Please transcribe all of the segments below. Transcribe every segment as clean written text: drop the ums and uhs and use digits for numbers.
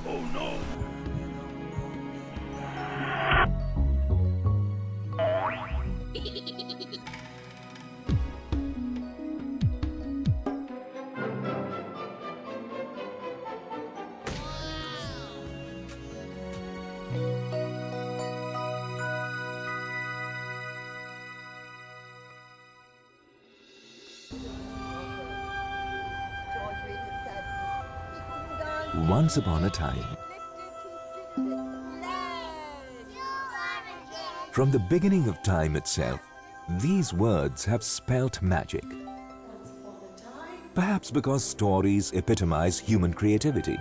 Oh no! Once upon a time, from the beginning of time itself, these words have spelt magic. Perhaps because stories epitomize human creativity.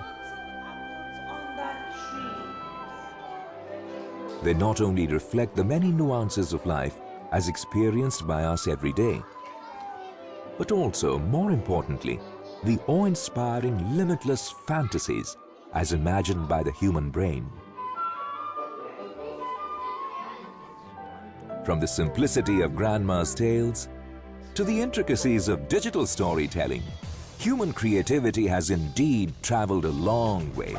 They not only reflect the many nuances of life as experienced by us every day, but also, more importantly, the awe-inspiring limitless fantasies as imagined by the human brain. From the simplicity of grandma's tales to the intricacies of digital storytelling, human creativity has indeed traveled a long way.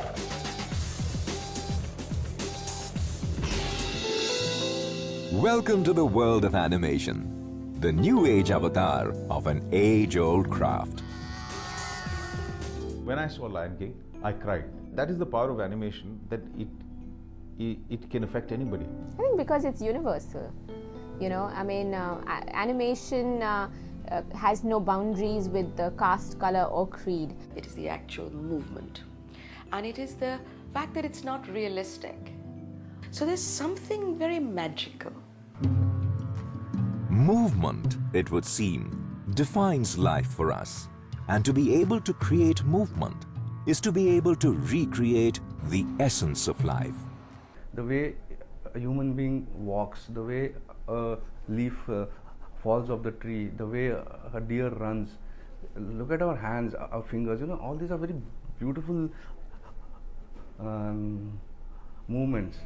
Welcome to the world of animation, the new age avatar of an age-old craft. When I saw Lion King, I cried. That is the power of animation, that it can affect anybody. I think because it's universal. You know, I mean, animation has no boundaries with the caste, color or creed. It is the actual movement. And it is the fact that it's not realistic. So there's something very magical. Movement, it would seem, defines life for us. And to be able to create movement is to be able to recreate the essence of life. The way a human being walks, the way a leaf falls off the tree, the way a deer runs. Look at our hands, our fingers, you know, all these are very beautiful movements.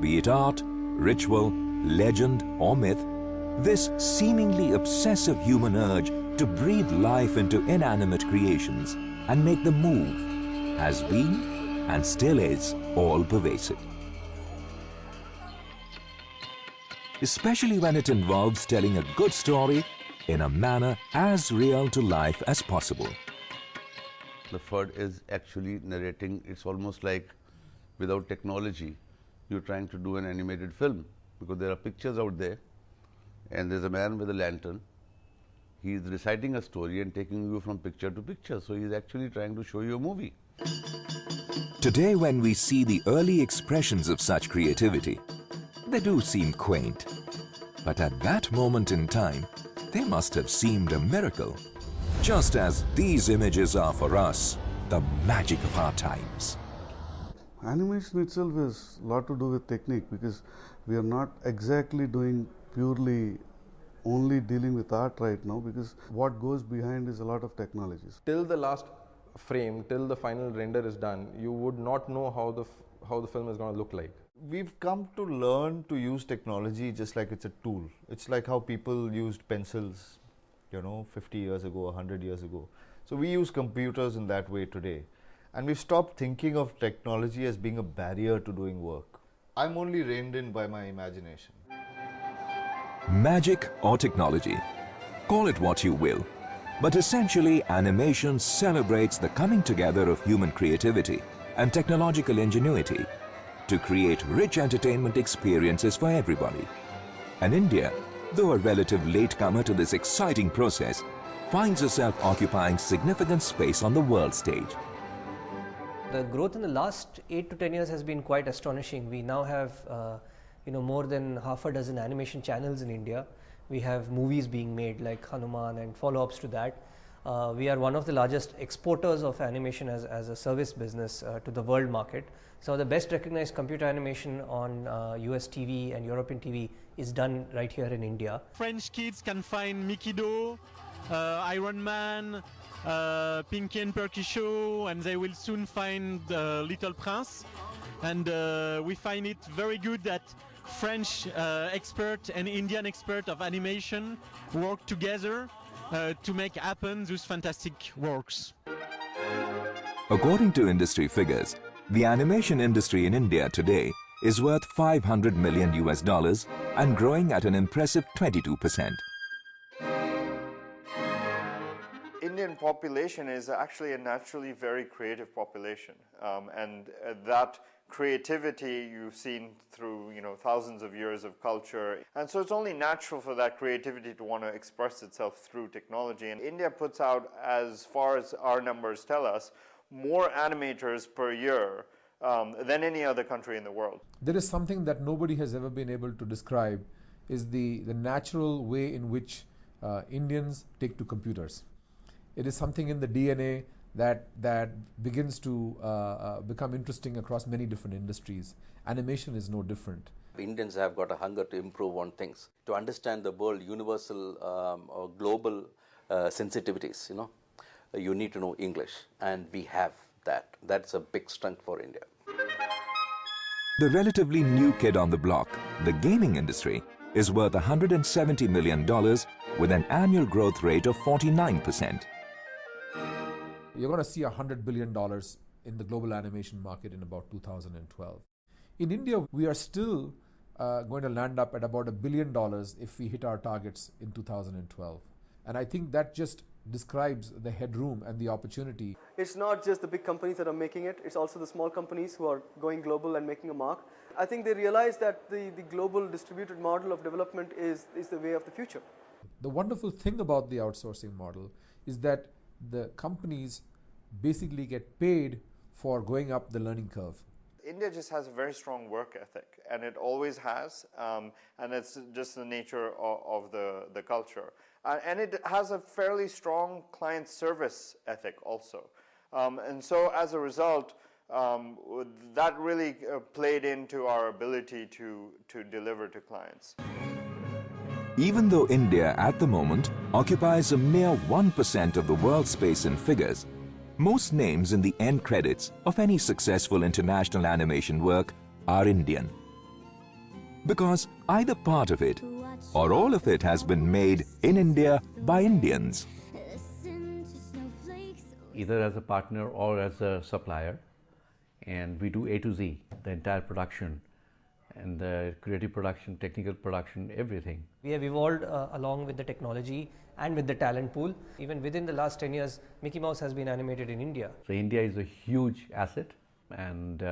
Be it art, ritual, legend or myth, this seemingly obsessive human urge to breathe life into inanimate creations and make them move has been and still is all-pervasive. Especially when it involves telling a good story in a manner as real to life as possible. The bird is actually narrating. It's almost like without technology, you're trying to do an animated film, because there are pictures out there and there's a man with a lantern. He is reciting a story and taking you from picture to picture. So he's actually trying to show you a movie. Today, when we see the early expressions of such creativity, they do seem quaint. But at that moment in time, they must have seemed a miracle. Just as these images are for us, the magic of our times. Animation itself has a lot to do with technique, because we are not exactly doing purely only dealing with art right now, because what goes behind is a lot of technologies. Till the last frame, till the final render is done, you would not know how the film is going to look like. We've come to learn to use technology just like it's a tool. It's like how people used pencils, you know, 50 years ago, 100 years ago. So we use computers in that way today. And we've stopped thinking of technology as being a barrier to doing work. I'm only reined in by my imagination. Magic or technology, call it what you will, but essentially animation celebrates the coming together of human creativity and technological ingenuity to create rich entertainment experiences for everybody. And India, though a relative latecomer to this exciting process, finds herself occupying significant space on the world stage. The growth in the last 8 to 10 years has been quite astonishing. We now have more than half a dozen animation channels in India. We have movies being made like Hanuman and follow-ups to that. We are one of the largest exporters of animation as a service business to the world market. Some of the best recognized computer animation on US TV and European TV is done right here in India. French kids can find Mikido, Iron Man, Pinky and Perky Show, and they will soon find Little Prince. And we find it very good that French expert and Indian expert of animation work together to make happen those fantastic works. According to industry figures, the animation industry in India today is worth $500 million and growing at an impressive 22%. Indian population is actually a naturally very creative population, and that creativity you've seen through thousands of years of culture, and so it's only natural for that creativity to want to express itself through technology. And India puts out, as far as our numbers tell us, more animators per year than any other country in the world. There is something that nobody has ever been able to describe, is the natural way in which Indians take to computers. It is something in the DNA that begins to become interesting across many different industries. Animation is no different. Indians have got a hunger to improve on things, to understand the world, universal or global sensitivities. You need to know English, and we have that. That's a big strength for India. The relatively new kid on the block, the gaming industry, is worth $170 million with an annual growth rate of 49%. You're going to see $100 billion in the global animation market in about 2012. In India, we are still going to land up at about $1 billion if we hit our targets in 2012. And I think that just describes the headroom and the opportunity. It's not just the big companies that are making it, it's also the small companies who are going global and making a mark. I think they realize that the global distributed model of development is the way of the future. The wonderful thing about the outsourcing model is that the companies basically get paid for going up the learning curve. India just has a very strong work ethic, and it always has, and it's just the nature of the culture. And it has a fairly strong client service ethic also. And so as a result, that really played into our ability to deliver to clients. Even though India at the moment occupies a mere 1% of the world's space in figures, most names in the end credits of any successful international animation work are Indian. Because either part of it or all of it has been made in India by Indians. Either as a partner or as a supplier, and we do A to Z, the entire production, and the creative production, technical production, everything. We have evolved along with the technology and with the talent pool. Even within the last 10 years, Mickey Mouse has been animated in India. So India is a huge asset, and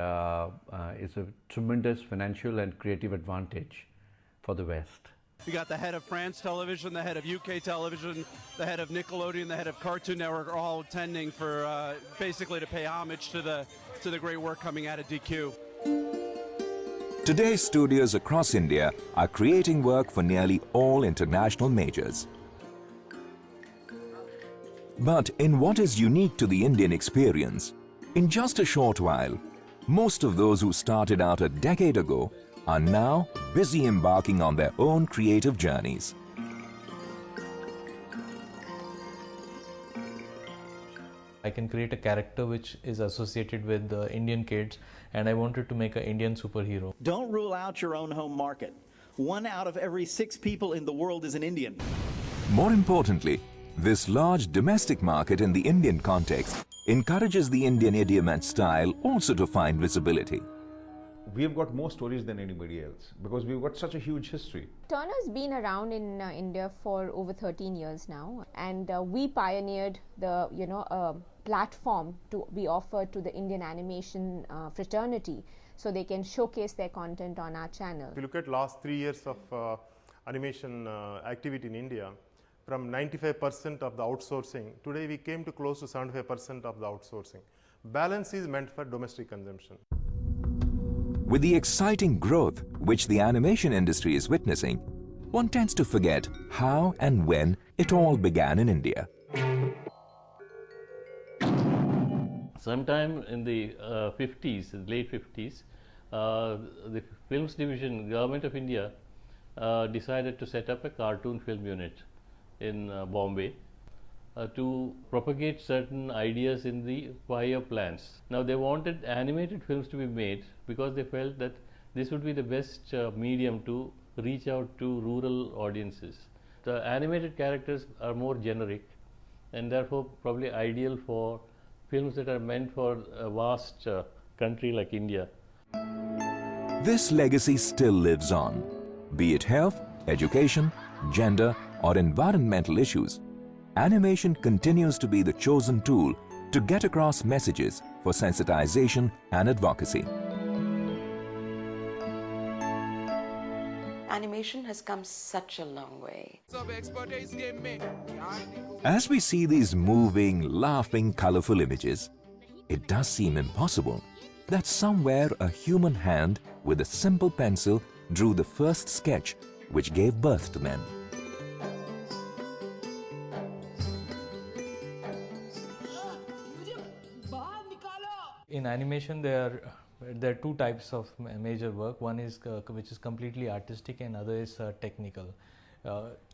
it's a tremendous financial and creative advantage for the West. We got the head of France Television, the head of UK Television, the head of Nickelodeon, the head of Cartoon Network, all attending for basically to pay homage to the great work coming out of DQ. Today's studios across India are creating work for nearly all international majors. But in what is unique to the Indian experience, in just a short while, most of those who started out a decade ago are now busy embarking on their own creative journeys. I can create a character which is associated with the Indian kids, and I wanted to make an Indian superhero. Don't rule out your own home market. 1 out of every 6 people in the world is an Indian. More importantly, this large domestic market in the Indian context encourages the Indian idiom and style also to find visibility. We've got more stories than anybody else because we've got such a huge history. Turner's been around in India for over 13 years now, and we pioneered the platform to be offered to the Indian animation fraternity so they can showcase their content on our channel. If you look at last 3 years of animation activity in India, from 95% of the outsourcing, today we came to close to 75% of the outsourcing. Balance is meant for domestic consumption. With the exciting growth which the animation industry is witnessing, one tends to forget how and when it all began in India. Sometime in the 50s, late 50s, the Films Division, Government of India, decided to set up a cartoon film unit in Bombay to propagate certain ideas in the 5-year plans. Now they wanted animated films to be made because they felt that this would be the best medium to reach out to rural audiences. animated characters are more generic and therefore probably ideal for films that are meant for a vast country like India. This legacy still lives on, be it health, education, gender, or environmental issues. Animation continues to be the chosen tool to get across messages for sensitization and advocacy. Animation has come such a long way. As we see these moving, laughing, colorful images, it does seem impossible that somewhere a human hand with a simple pencil drew the first sketch which gave birth to them. In animation, there are two types of major work. One is which is completely artistic, and other is technical.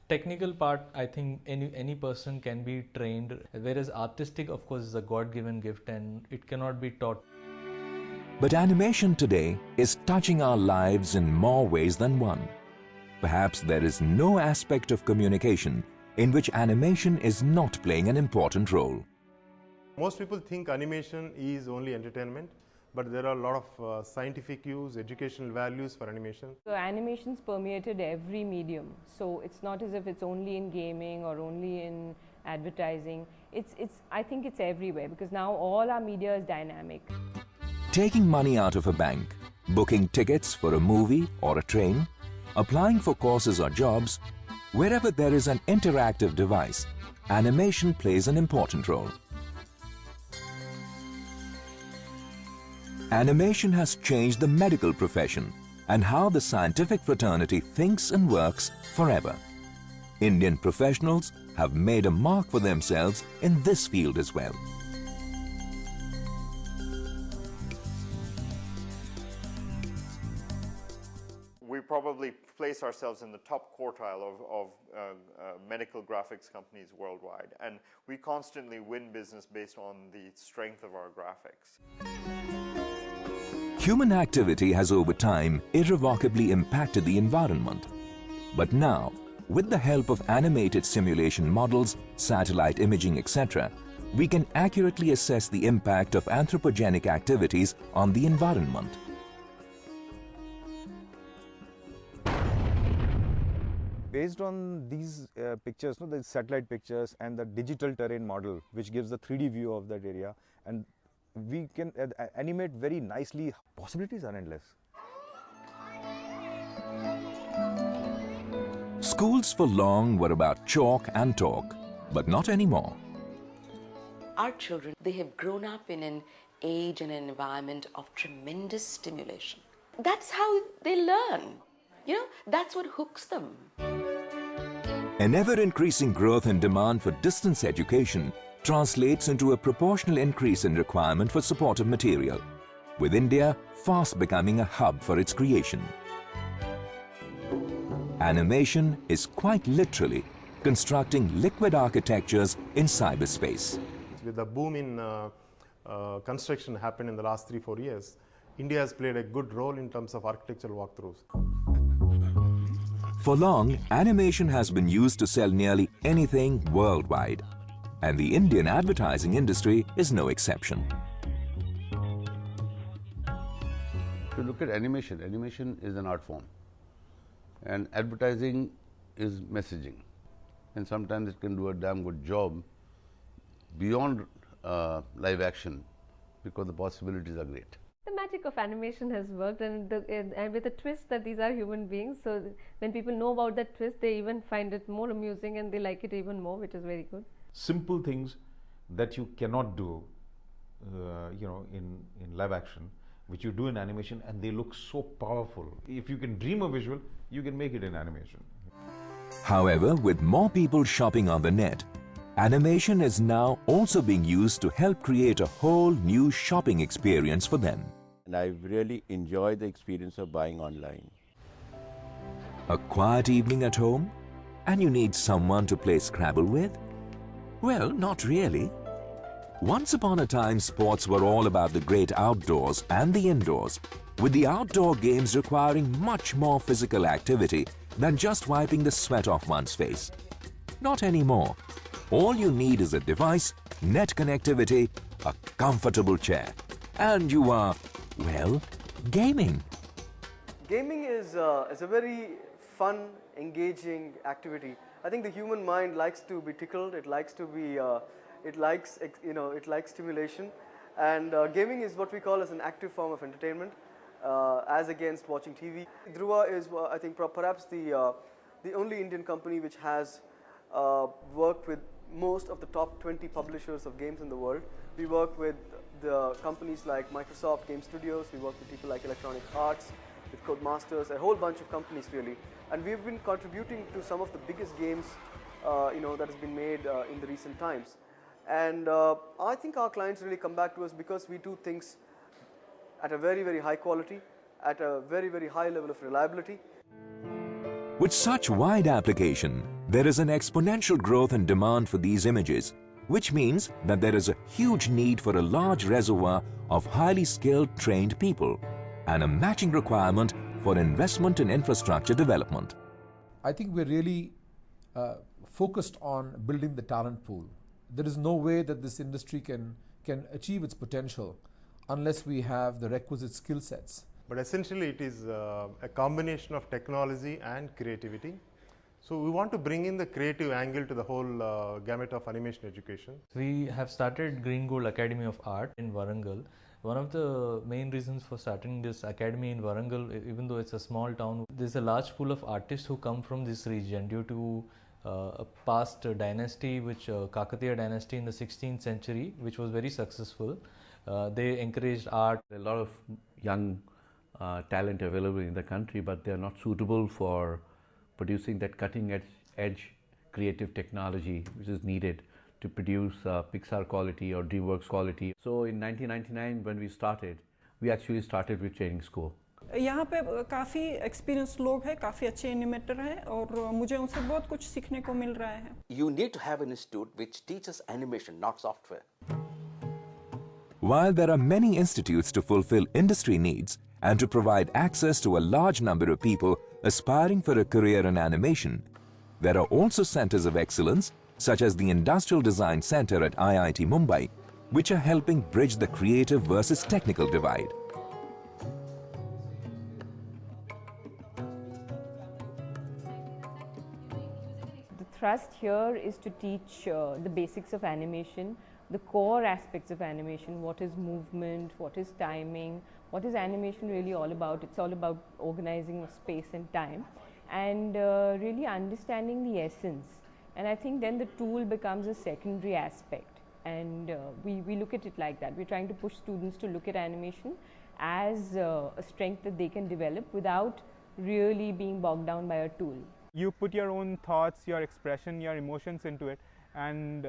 Technical part, I think any person can be trained, whereas artistic, of course, is a God-given gift and it cannot be taught. But animation today is touching our lives in more ways than one. Perhaps there is no aspect of communication in which animation is not playing an important role. Most people think animation is only entertainment, but there are a lot of scientific use, educational values for animation. So animation's permeated every medium. So it's not as if it's only in gaming or only in advertising. I think it's everywhere because now all our media is dynamic. Taking money out of a bank, booking tickets for a movie or a train, applying for courses or jobs, wherever there is an interactive device, animation plays an important role. Animation has changed the medical profession and how the scientific fraternity thinks and works forever. Indian professionals have made a mark for themselves in this field as well. We probably place ourselves in the top quartile of medical graphics companies worldwide, and we constantly win business based on the strength of our graphics. Human activity has over time irrevocably impacted the environment. But now, with the help of animated simulation models, satellite imaging, etc., we can accurately assess the impact of anthropogenic activities on the environment. Based on these pictures, the satellite pictures and the digital terrain model, which gives the 3D view of that area, and we can animate very nicely. Possibilities are endless. Schools for long were about chalk and talk, but not anymore. Our children, they have grown up in an age and an environment of tremendous stimulation. That's how they learn. You know, that's what hooks them. An ever-increasing growth in demand for distance education translates into a proportional increase in requirement for supportive material, with India fast becoming a hub for its creation. Animation is quite literally constructing liquid architectures in cyberspace. With the boom in construction happened in the last 3-4 years, India has played a good role in terms of architectural walkthroughs. For long, animation has been used to sell nearly anything worldwide, and the Indian advertising industry is no exception. If you look at animation, animation is an art form, and advertising is messaging, and sometimes it can do a damn good job beyond live action because the possibilities are great. The magic of animation has worked, and with a twist that these are human beings, so when people know about that twist, they even find it more amusing and they like it even more, which is very good. Simple things that you cannot do in live action, which you do in animation, and they look so powerful. If you can dream a visual, you can make it in animation. However, with more people shopping on the net, animation is now also being used to help create a whole new shopping experience for them. And I really enjoy the experience of buying online. A quiet evening at home, and you need someone to play Scrabble with? Well, not really. Once upon a time, sports were all about the great outdoors and the indoors. with the outdoor games requiring much more physical activity than just wiping the sweat off one's face. Not anymore. All you need is a device, net connectivity, a comfortable chair, and you are, well, gaming. Gaming is a very fun, engaging activity. I think the human mind likes to be tickled. It likes to be, it likes stimulation, and gaming is what we call as an active form of entertainment, as against watching TV. Dhruva is, I think, perhaps the only Indian company which has worked with most of the top 20 publishers of games in the world. We work with the companies like Microsoft Game Studios. We work with people like Electronic Arts, with Codemasters, a whole bunch of companies really, and we've been contributing to some of the biggest games that has been made in the recent times. And I think our clients really come back to us because we do things at a very, very high quality, at a very, very high level of reliability. With such wide application, there is an exponential growth in demand for these images, which means that there is a huge need for a large reservoir of highly skilled, trained people, and a matching requirement for investment in infrastructure development. I think we're really focused on building the talent pool. There is no way that this industry can achieve its potential unless we have the requisite skill sets. But essentially it is a combination of technology and creativity. So we want to bring in the creative angle to the whole gamut of animation education. We have started Green Gold Academy of Art in Warangal. One of the main reasons for starting this academy in Warangal, even though it's a small town, there's a large pool of artists who come from this region due to a past dynasty, which Kakatiya dynasty in the 16th century, which was very successful. They encouraged art. There are a lot of young talent available in the country, but they are not suitable for producing that cutting edge creative technology which is needed to produce Pixar quality or DreamWorks quality. So in 1999 when we started, we actually started with training school. यहाँ पे काफ़ी experience लोग हैं, काफ़ी अच्छे animator हैं और मुझे उनसे बहुत कुछ सीखने को मिल रहा है. You need to have an institute which teaches animation, not software. While there are many institutes to fulfill industry needs and to provide access to a large number of people aspiring for a career in animation, there are also centers of excellence such as the Industrial Design Center at IIT Mumbai, which are helping bridge the creative versus technical divide. The thrust here is to teach the basics of animation, the core aspects of animation, what is movement, what is timing, what is animation really all about. It's all about organizing space and time and really understanding the essence. And I think then the tool becomes a secondary aspect, and we look at it like that. We're trying to push students to look at animation as a strength that they can develop without really being bogged down by a tool. You put your own thoughts, your expression, your emotions into it, and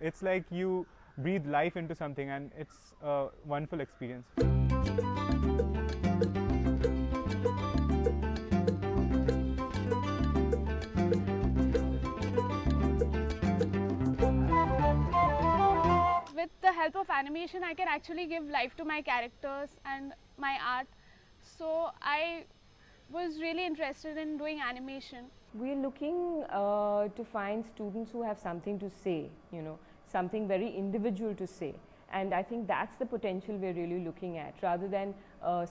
it's like you breathe life into something, and it's a wonderful experience. With the help of animation, I can actually give life to my characters and my art. So I was really interested in doing animation. We're looking to find students who have something to say, something very individual to say. And I think that's the potential we're really looking at. Rather than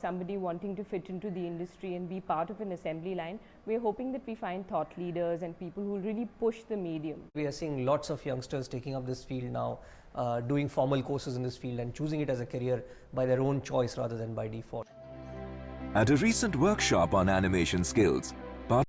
somebody wanting to fit into the industry and be part of an assembly line, we're hoping that we find thought leaders and people who really push the medium. We are seeing lots of youngsters taking up this field now, doing formal courses in this field and choosing it as a career by their own choice rather than by default. At a recent workshop on animation skills,